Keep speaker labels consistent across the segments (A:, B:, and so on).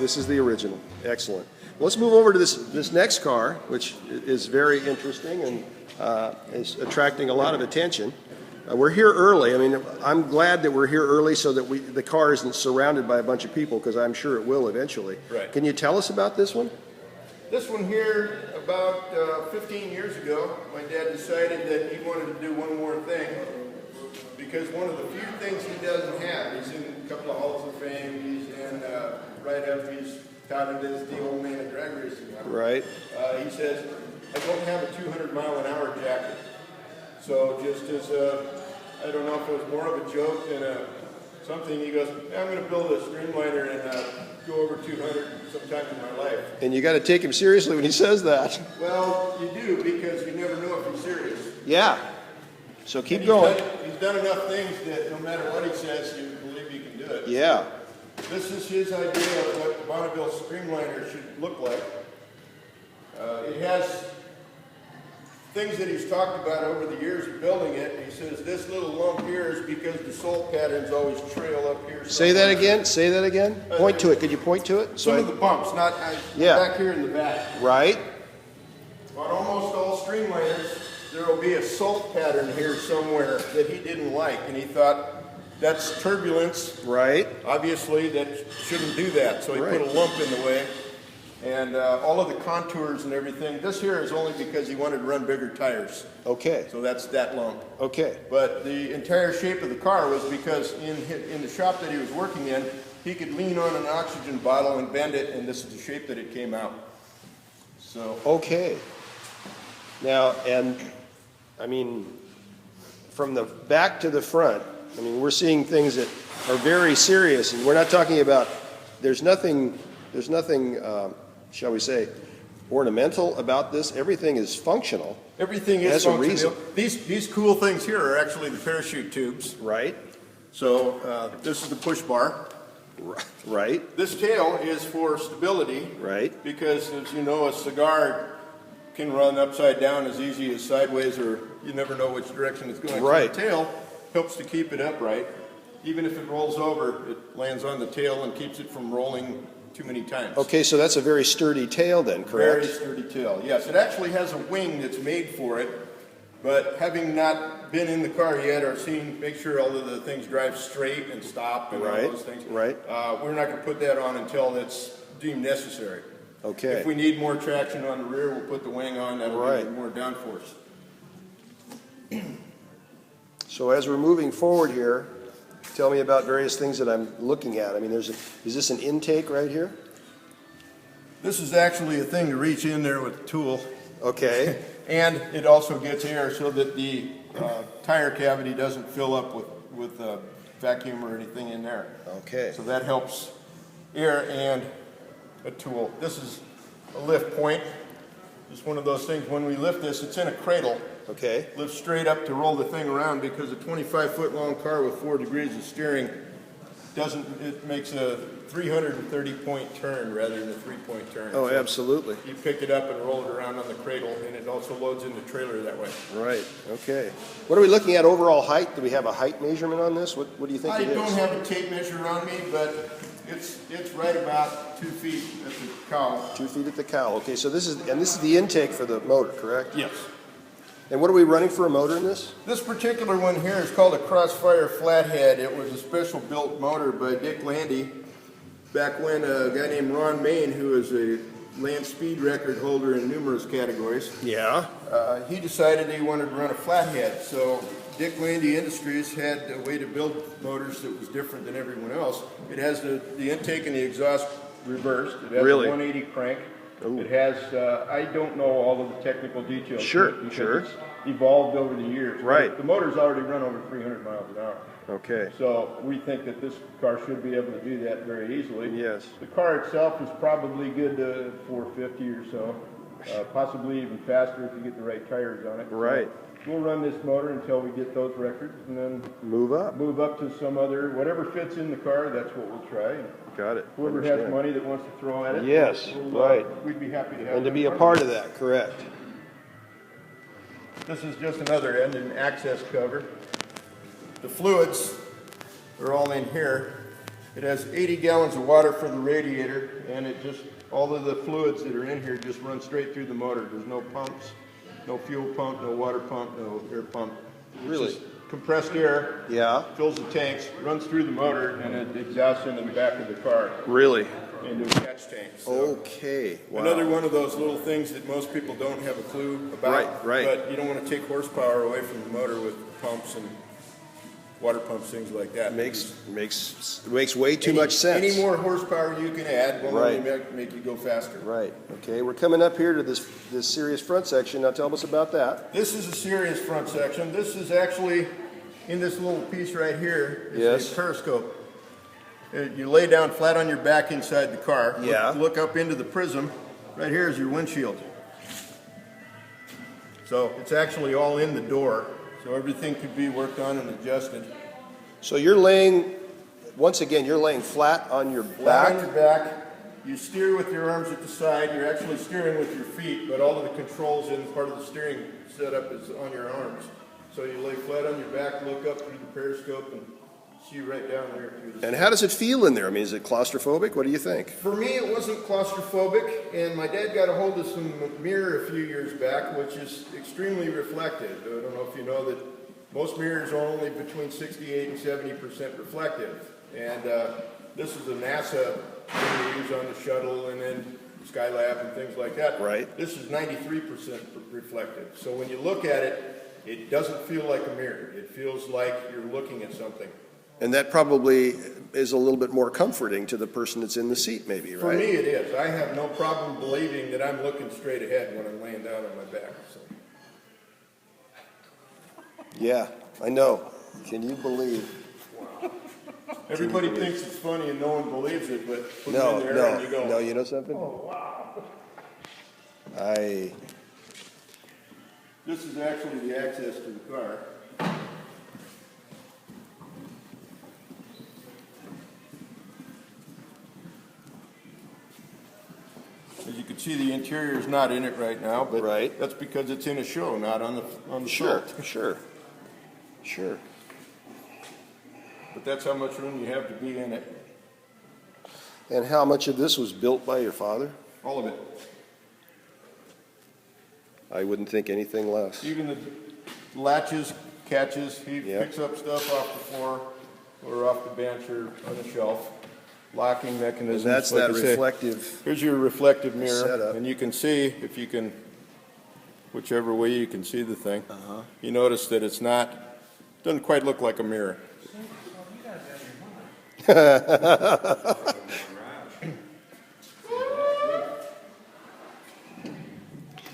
A: This is the original. Excellent. Let's move over to this next car, which is very interesting and is attracting a lot of attention. We're here early. I mean, I'm glad that we're here early so that the car isn't surrounded by a bunch of people, because I'm sure it will eventually.
B: Right.
A: Can you tell us about this one?
B: This one here, about 15 years ago, my dad decided that he wanted to do one more thing, because one of the few things he doesn't have, he's in a couple of Halls of Fame, he's in write-up, he's touted as the old man of drag racing.
A: Right.
B: He says, I don't have a 200-mile-an-hour jacket. So just as I don't know if it was more of a joke than something, he goes, I'm going to build a streamliner and go over 200 sometime in my life.
A: And you got to take him seriously when he says that.
B: Well, you do, because you never know if he's serious.
A: Yeah. So keep going.
B: He's done enough things that no matter what he says, you believe he can do it.
A: Yeah.
B: This is his idea of what Bonneville streamliner should look like. It has things that he's talked about over the years of building it. He says this little lump here is because the sole patterns always trail up here.
A: Say that again. Say that again. Point to it. Could you point to it?
B: Some of the bumps, not back here in the back.
A: Right.
B: On almost all streamliners, there will be a salt pattern here somewhere that he didn't like, and he thought that's turbulence.
A: Right.
B: Obviously, that shouldn't do that, so he put a lump in the way. And all of the contours and everything. This here is only because he wanted to run bigger tires.
A: Okay.
B: So that's that lump.
A: Okay.
B: But the entire shape of the car was because in the shop that he was working in, he could lean on an oxygen bottle and bend it, and this is the shape that it came out. So.
A: Okay. Now, and I mean, from the back to the front, I mean, we're seeing things that are very serious, and we're not talking about. There's nothing. Shall we say, ornamental about this. Everything is functional.
B: Everything is
A: functional. Has a
B: reason. These cool things here are actually the parachute tubes.
A: Right.
B: So this is the push bar.
A: Right.
B: This tail is for stability.
A: Right.
B: Because, as you know, a cigar can run upside down as easy as sideways, or you never know which direction it's going.
A: Right.
B: So the tail helps to keep it upright. Even if it rolls over, it lands on the tail and keeps it from rolling too many times.
A: Okay, so that's a very sturdy tail then, correct?
B: Very sturdy tail, yes. It actually has a wing that's made for it, but having not been in the car yet or make sure all of the things drive straight and stop and all those things, we're not going to put that on until it's deemed necessary.
A: Okay.
B: If we need more traction on the rear, we'll put the wing on, that'll give more downforce.
A: So as we're moving forward here, tell me about various things that I'm looking at. I mean, is this an intake right here?
B: This is actually a thing to reach in there with a tool.
A: Okay.
B: And it also gets air so that the tire cavity doesn't fill up with vacuum or anything in there.
A: Okay.
B: So that helps air and a tool. This is a lift point. Just one of those things, when we lift this, it's in a cradle.
A: Okay.
B: Lift straight up to roll the thing around, because a 25-foot long car with 4 degrees of steering it makes a 330-point turn rather than a 3-point turn.
A: Oh,
B: so
A: absolutely.
B: you pick it up and roll it around on the cradle, and it also loads in the trailer that way.
A: Right. Okay. What are we looking at overall height? Do we have a height measurement on this? What do you think it is?
B: I don't have a tape measure on me, but it's right about 2 feet at the cowl.
A: 2 feet at the cowl. Okay, so this is the intake for the motor, correct?
B: Yes.
A: And what are we running for a motor in this?
B: This particular one here is called a Crossfire Flathead. It was a special built motor by Dick Landy back when a guy named Ron Main, who is a land speed record holder in numerous categories.
A: Yeah.
B: He decided he wanted to run a flathead. So Dick Landy Industries had a way to build motors that was different than everyone else. It has the intake and the exhaust reversed. It has a 180 crank. Ooh. It has, I don't know all of the technical details.
A: Sure.
B: It's evolved over the years.
A: Right.
B: The motor's already run over 300 miles an hour.
A: Okay.
B: So we think that this car should be able to do that very easily.
A: Yes.
B: The car itself is probably good to 450 or so, possibly even faster if you get the right tires on it.
A: Right.
B: So we'll run this motor until we get those records, and then
A: move up
B: to some other, whatever fits in the car, that's what we'll try.
A: Got it.
B: Whoever has money that wants to throw at it,
A: yes,
B: we'd be happy to have
A: and to be a part of that, correct.
B: This is just another engine access cover. The fluids are all in here. It has 80 gallons of water for the radiator, and it just, all of the fluids that are in here just run straight through the motor. There's no pumps, no fuel pump, no water pump, no air pump.
A: Really?
B: It's just compressed air,
A: Yeah.
B: fills the tanks, runs through the motor, and it exhausts into the back of the car,
A: Really?
B: into a catch tank. So
A: Okay. Wow.
B: another one of those little things that most people don't have a clue about.
A: Right.
B: But you don't want to take horsepower away from the motor with pumps and water pumps, things like that.
A: Makes way too much sense.
B: Any more horsepower you can add will
A: Right.
B: only make you go faster.
A: Right. Okay. We're coming up here to this serious front section. Now tell us about that.
B: This is a serious front section. This is actually in this little piece right here. It's
A: Yes.
B: a periscope. You lay down flat on your back inside the car.
A: Yeah.
B: Look up into the prism. Right here is your windshield. So it's actually all in the door. So everything could be worked on and adjusted.
A: So you're laying, once again, you're laying flat on your
B: Flat on
A: back.
B: your back. You steer with your arms at the side. You're actually steering with your feet, but all of the controls in part of the steering setup is on your arms. So you lay flat on your back, look up through the periscope, and see right down there.
A: And how does it feel in there? I mean, is it claustrophobic? What do you think?
B: For me, it wasn't claustrophobic, and my dad got a hold of some mirror a few years back, which is extremely reflective. I don't know if you know that most mirrors are only between 68 and 70% reflective. And this is a NASA thing they use on the shuttle and then Skylab and things like that.
A: Right.
B: This is 93% reflective. So when you look at it, it doesn't feel like a mirror. It feels like you're looking at something.
A: And that probably is a little bit more comforting to the person that's in the seat, maybe, right?
B: For me, it is. I have no problem believing that I'm looking straight ahead when I'm laying down on my back. So.
A: Yeah, I know. Can you believe?
B: Everybody thinks it's funny and no one believes it, but put
A: No,
B: it in there and you go.
A: no, you know something?
B: Oh, wow. This is actually the access to the car. As you can see, the interior is not in it right now, but
A: Right.
B: that's because it's in a show, not on the
A: Sure,
B: float.
A: sure.
B: But that's how much room you have to be in it.
A: And how much of this was built by your father?
B: All of it.
A: I wouldn't think anything less.
B: Even the latches, catches, he
A: Yeah.
B: picks up stuff off the floor or off the bench or on the shelf. Locking mechanisms.
A: And that's
B: like
A: that
B: I say.
A: reflective.
B: Here's your reflective mirror,
A: setup.
B: and you can see, if you can, whichever way you can see the thing, you notice that it's not, doesn't quite look like a mirror.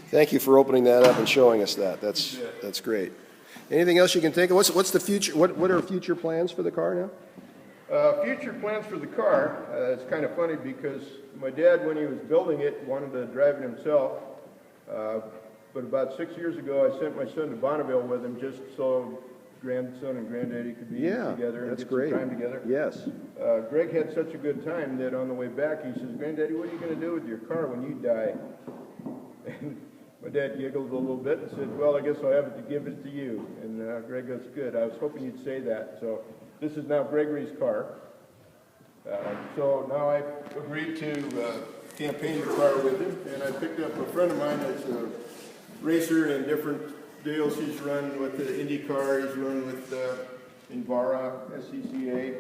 A: Thank you for opening that up and showing us that. That's great. Anything else you can think of? What's the future? What are future plans for the car now?
B: Future plans for the car, it's kind of funny because my dad, when he was building it, wanted to drive it himself. But about 6 years ago, I sent my son to Bonneville with him just so grandson and granddaddy could be together and
A: that's
B: get
A: great.
B: some time together.
A: Yes.
B: Greg had such a good time that on the way back, he says, "Granddaddy, what are you going to do with your car when you die?" And my dad giggled a little bit and said, "Well, I guess I'll have it to give it to you." And Greg goes, "Good. I was hoping you'd say that." So this is now Gregory's car. So now I've agreed to campaign the car with him, and I picked up a friend of mine that's a racer in different deals. He's run with the IndyCar, he's run with Invara, SCCA,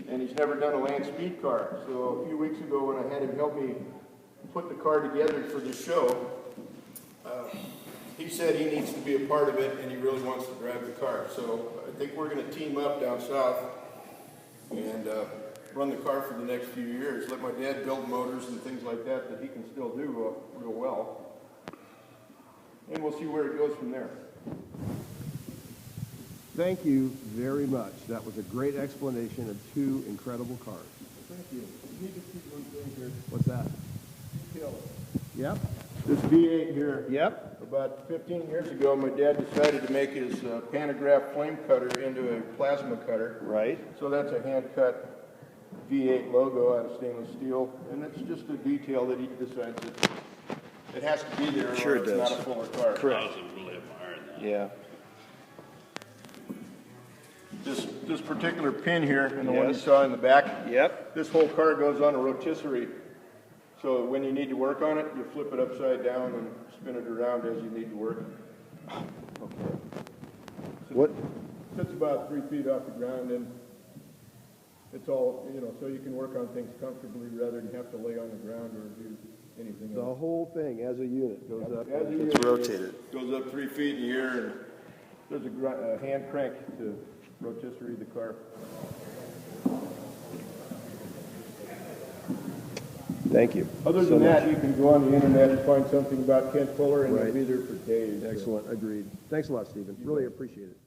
B: and he's never done a land speed car. So a few weeks ago when I had him help me put the car together for the show, he said he needs to be a part of it and he really wants to drive the car. So I think we're going to team up down south and run the car for the next few years. Let my dad build motors and things like that he can still do real well. And we'll see where it goes from there.
A: Thank you very much. That was a great explanation of two incredible cars.
B: Thank you. You need to see one thing here.
A: What's that?
B: Detail.
A: Yep.
B: This V8 here.
A: Yep.
B: About 15 years ago, my dad decided to make his pantograph flame cutter into a plasma cutter.
A: Right.
B: So that's a hand-cut V8 logo out of stainless steel, and it's just a detail that he decides that it has to be there,
A: Sure
B: or
A: it
B: it's
A: does.
B: not a fuller car.
A: Correct.
C: I was really admiring that.
A: Yeah.
B: This this particular pin here, and the one you
A: Yes.
B: saw in the back.
A: Yep.
B: This whole car goes on a rotisserie. So when you need to work on it, you flip it upside down and spin it around as you need to work.
A: What?
B: Sits about 3 feet off the ground, and it's all, so you can work on things comfortably rather than have to lay on the ground or do anything
A: The
B: else.
A: whole thing as a unit goes up.
B: As a
A: It's
B: unit,
A: rotated.
B: Goes up 3 feet in the air, and there's a hand crank to rotisserie the car.
A: Thank you.
B: Other
A: so
B: than that,
A: much.
B: you can go on the internet and find something about Kent Fuller, and
A: Right.
B: you'll be there for days. so.
A: Excellent. Agreed. Thanks a lot, Stephen. Really appreciate it.